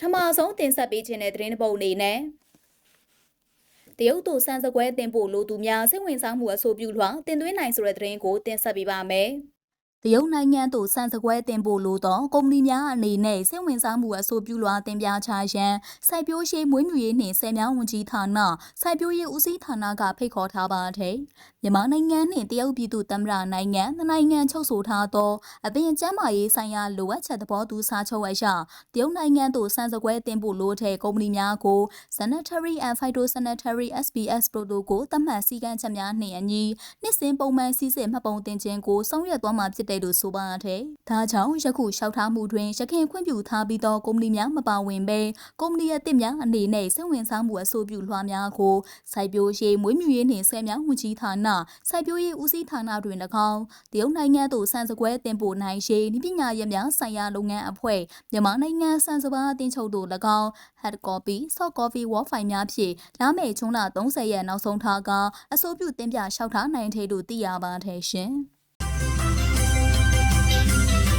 ထမဆုံးတင်ဆက်ပေးခြင်းတဲ့သတင်းတစ်ပုဒ်အနေနဲ့တရုတ်တို့စံစကွဲတင်ပို့လိုသူများစိတ်ဝင်စားမှုအဆိုပြုလွှာတင်သွင်းနိုင်ဆိုတဲ့သတင်းကိုတင်ဆက်ပေးပါမယ်။တရုတ်နိုင်ငံသို့စံစကွဲတင်ပို့လိုသောကုမ္ပဏီများအနေနဲ့စိတ်ဝင်စားမှုအဆိုပြုလွှာတင်ပြချရန်စိုက်ပျိုးရေးမွေးမြူရေးနှင့်ဆည်မြောင်းဝန်ကြီးဌာနစိုက်ပျိုးရေးဦးစီးဌာနကဖိတ်ခေါ်ထားပါသည်။မြန်မာနိုင်ငံနှင့်တရုတ်ပြည်သူ့သမ္မတနိုင်ငံနိုင်ငံချုပ်ဆိုထားသောအပင်ကျန်းမာရေးဆိုင်ရာလိုအပ်ချက်သဘောတူစာချုပ်အရတရုတ်နိုင်ငံသို့စံစကွဲတင်ပို့လိုတဲ့ကုမ္ပဏီများကို Sanitary and Phytosanitary SPS Protocol သတ်မှတ်စည်းကမ်းချက်များနှင့်အညီနှစ်စဉ်ပုံမှန်စီစစ်မှတ်ပုံတင်ခြင်းကိုဆောင်ရွက်သွားမှာဖြစ်တယ်လို့ဆိုပါတယ်။ဒါကြောင့်ယခုလျှောက်ထားမှုတွင်ရခိုင်ခွင့်ပြုထားပြီးသောကုမ္ပဏီများမပါဝင်ဘဲကုမ္ပဏီအသစ်များအနေနဲ့စိတ်ဝင်စားမှုအဆိုပြုလွှာများကိုစိုက်ပျိုးရေးမွေးမြူရေးနှင့်ဆည်မြောင်းဝန်ကြီးဌာနစိုက်ပျိုးရေးဦးစီးဌာနတွင်၎င်းတရုတ်နိုင်ငံသို့စံစကွဲတင်ပို့နိုင်ရေးနည်းပညာရပ်များဆိုင်ရာလုပ်ငန်းအဖွဲ့မြန်မာနိုင်ငံစံစပါးအသင်းချုပ်တို့၎င်း hard copy soft copy word file များဖြင့်လာမယ့်ဇွန်လ30ရက်နောက်ဆုံးထားကအဆိုပြုတင်ပြလျှောက်ထားနိုင်တယ်လို့သိရပါတယ်ရှင်။